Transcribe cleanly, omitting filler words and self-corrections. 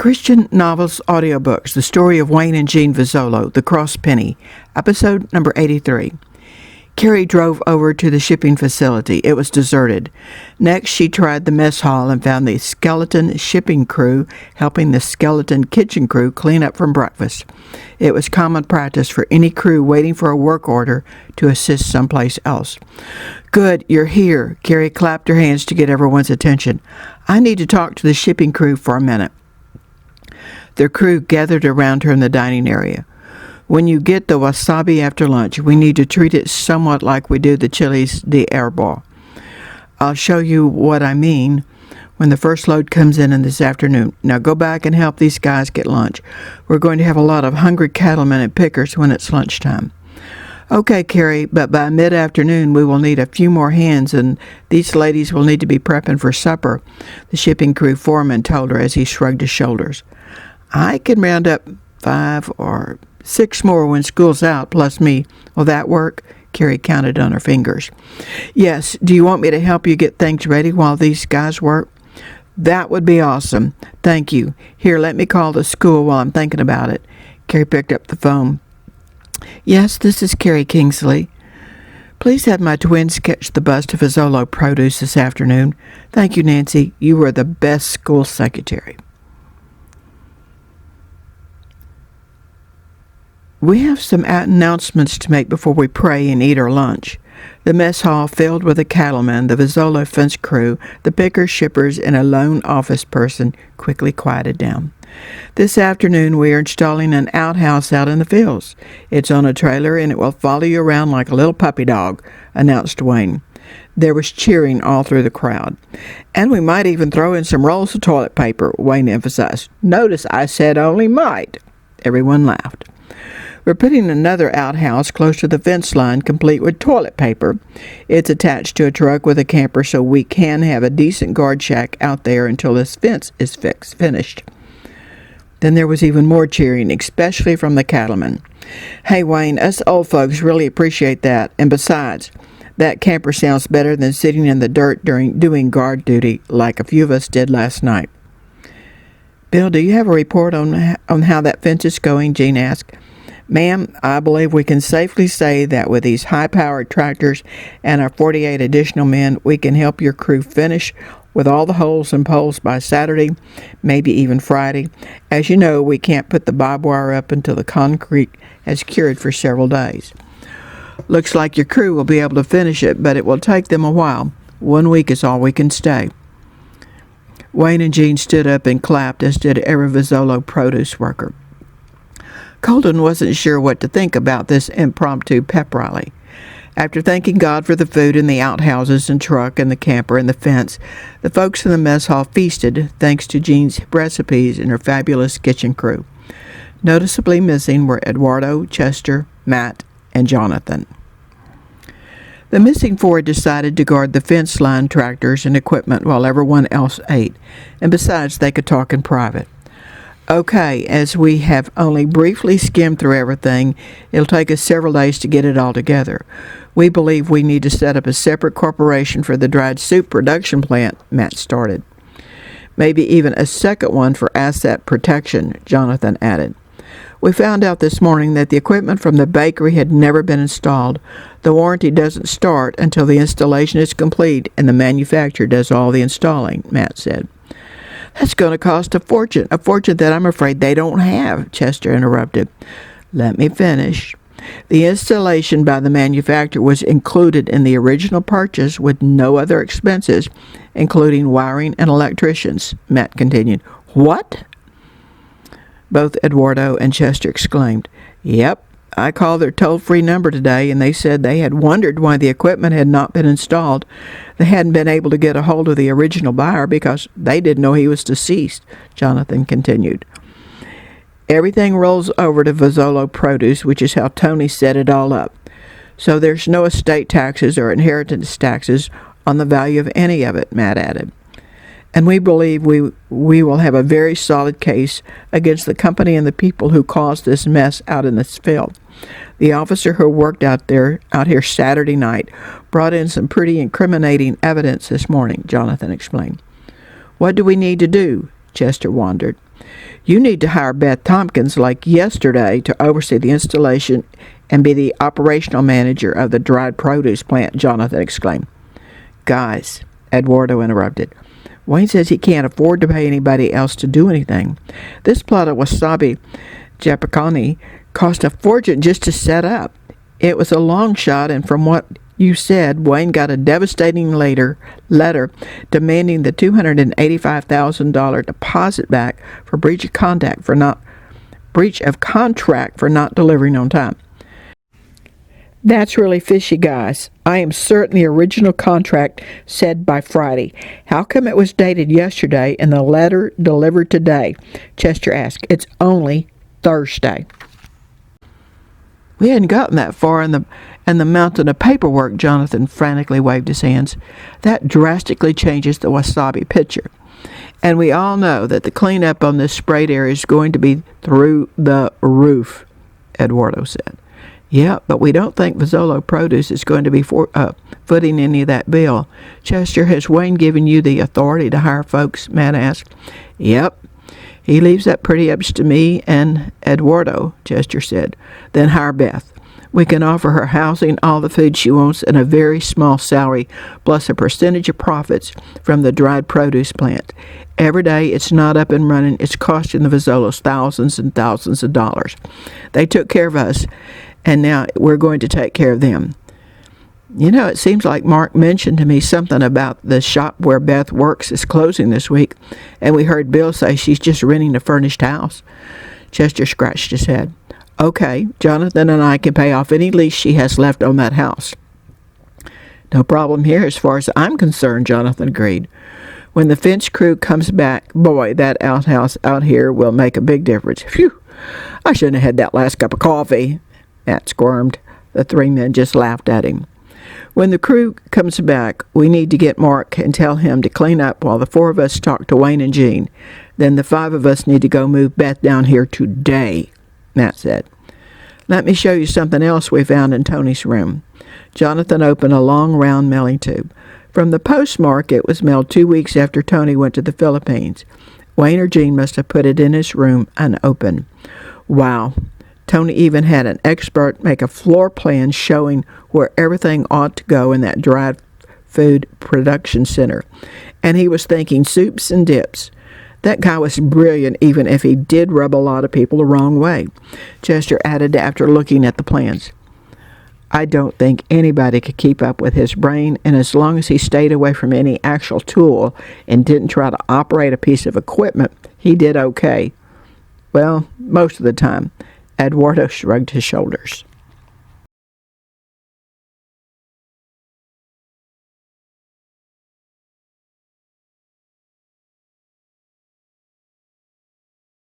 Christian Novels Audiobooks, The Story of Wayne and Jean Vozzolo, The Cross Penny, episode number 83. Carrie drove over to the shipping facility. It was deserted. Next, she tried the mess hall and found the skeleton shipping crew helping the skeleton kitchen crew clean up from breakfast. It was common practice for any crew waiting for a work order to assist someplace else. "Good, you're here." Carrie clapped her hands to get everyone's attention. "I need to talk to the shipping crew for a minute." The crew gathered around her in the dining area. "When you get the wasabi after lunch, we need to treat it somewhat like we do the chiles de herbo. I'll show you what I mean when the first load comes in this afternoon. Now go back and help these guys get lunch. We're going to have a lot of hungry cattlemen and pickers when it's lunchtime." "Okay, Carrie, but by mid-afternoon we will need a few more hands, and these ladies will need to be prepping for supper," the shipping crew foreman told her as he shrugged his shoulders. "I can round up 5 or 6 more when school's out, plus me. Will that work?" Carrie counted on her fingers. "Yes. Do you want me to help you get things ready while these guys work?" "That would be awesome. Thank you. Here, let me call the school while I'm thinking about it." Carrie picked up the phone. "Yes, this is Carrie Kingsley. Please have my twins catch the bus to Vozzolo Produce this afternoon. Thank you, Nancy. You were the best school secretary." We have some announcements to make before we pray and eat our lunch. The mess hall filled with the cattlemen, the Vozzolo fence crew, the pickers, shippers, and a lone office person quickly quieted down. "This afternoon we are installing an outhouse out in the fields. It's on a trailer and it will follow you around like a little puppy dog," announced Wayne. There was cheering all through the crowd. "And we might even throw in some rolls of toilet paper," Wayne emphasized. "Notice I said only might." Everyone laughed. "We're putting another outhouse close to the fence line, complete with toilet paper. It's attached to a truck with a camper so we can have a decent guard shack out there until this fence is finished." Then there was even more cheering, especially from the cattlemen. "Hey, Wayne, us old folks really appreciate that. And besides, that camper sounds better than sitting in the dirt doing guard duty like a few of us did last night." "Bill, do you have a report on how that fence is going?" Jean asked. "Ma'am, I believe we can safely say that with these high-powered tractors and our 48 additional men, we can help your crew finish with all the holes and poles by Saturday, maybe even Friday. As you know, we can't put the barbed wire up until the concrete has cured for several days. Looks like your crew will be able to finish it, but it will take them a while. 1 week is all we can stay." Wayne and Jean stood up and clapped, as did every Vozzolo produce worker. Colton wasn't sure what to think about this impromptu pep rally. After thanking God for the food in the outhouses and truck and the camper and the fence, the folks in the mess hall feasted thanks to Jean's recipes and her fabulous kitchen crew. Noticeably missing were Eduardo, Chester, Matt, and Jonathan. The missing 4 decided to guard the fence line tractors and equipment while everyone else ate, and besides, they could talk in private. "Okay, as we have only briefly skimmed through everything, it'll take us several days to get it all together. We believe we need to set up a separate corporation for the dried soup production plant," Matt started. "Maybe even a second one for asset protection," Jonathan added. "We found out this morning that the equipment from the bakery had never been installed. The warranty doesn't start until the installation is complete, and the manufacturer does all the installing," Matt said. "That's going to cost a fortune that I'm afraid they don't have," Chester interrupted. "Let me finish. The installation by the manufacturer was included in the original purchase with no other expenses, including wiring and electricians," Matt continued. "What?" both Eduardo and Chester exclaimed. "Yep. I called their toll-free number today, and they said they had wondered why the equipment had not been installed. They hadn't been able to get a hold of the original buyer because they didn't know he was deceased," Jonathan continued. "Everything rolls over to Vozzolo Produce, which is how Tony set it all up. So there's no estate taxes or inheritance taxes on the value of any of it," Matt added. "And we believe we will have a very solid case against the company and the people who caused this mess out in this field. The officer who worked out here Saturday night brought in some pretty incriminating evidence this morning," Jonathan explained. "What do we need to do?" Chester wondered. You need to hire Beth Tompkins like yesterday to oversee the installation and be the operational manager of the dried produce plant, Jonathan exclaimed. Guys, Eduardo interrupted. Wayne says he can't afford to pay anybody else to do anything. This plot of wasabi japicani cost a fortune just to set up. It was a long shot, and from what you said, Wayne got a devastating letter demanding the $285,000 deposit back for breach of contract for not delivering on time. That's really fishy, guys. I am certain the original contract said by Friday. How come it was dated yesterday and the letter delivered today? Chester asked. It's only Thursday. We hadn't gotten that far in the mountain of paperwork. Jonathan frantically waved his hands. That drastically changes the wasabi picture. And we all know that the cleanup on this sprayed area is going to be through the roof, Eduardo said. Yeah, but we don't think Vozzolo Produce is going to be footing any of that bill. Chester, has Wayne given you the authority to hire folks? Matt asked. Yep. He leaves that pretty up to me and Eduardo, Chester said. Then hire Beth. We can offer her housing, all the food she wants, and a very small salary, plus a percentage of profits from the dried produce plant. Every day it's not up and running, it's costing the Vozzolos thousands and thousands of dollars. They took care of us, and now we're going to take care of them. You know, it seems like Mark mentioned to me something about the shop where Beth works is closing this week, and we heard Bill say she's just renting a furnished house. Chester scratched his head. Okay, Jonathan and I can pay off any lease she has left on that house. No problem here as far as I'm concerned, Jonathan agreed. When the fence crew comes back, boy, that outhouse out here will make a big difference. Phew, I shouldn't have had that last cup of coffee, Matt squirmed. The three men just laughed at him. When the crew comes back, we need to get Mark and tell him to clean up while the four of us talk to Wayne and Jean. Then the five of us need to go move Beth down here today, Matt said. Let me show you something else we found in Tony's room. Jonathan opened a long, round mailing tube. From the postmark, it was mailed 2 weeks after Tony went to the Philippines. Wayne or Jean must have put it in his room unopened. Wow. Tony even had an expert make a floor plan showing where everything ought to go in that dried food production center. And he was thinking soups and dips. That guy was brilliant, even if he did rub a lot of people the wrong way, Chester added after looking at the plans. I don't think anybody could keep up with his brain, and as long as he stayed away from any actual tool and didn't try to operate a piece of equipment, he did okay. Well, most of the time. Eduardo shrugged his shoulders.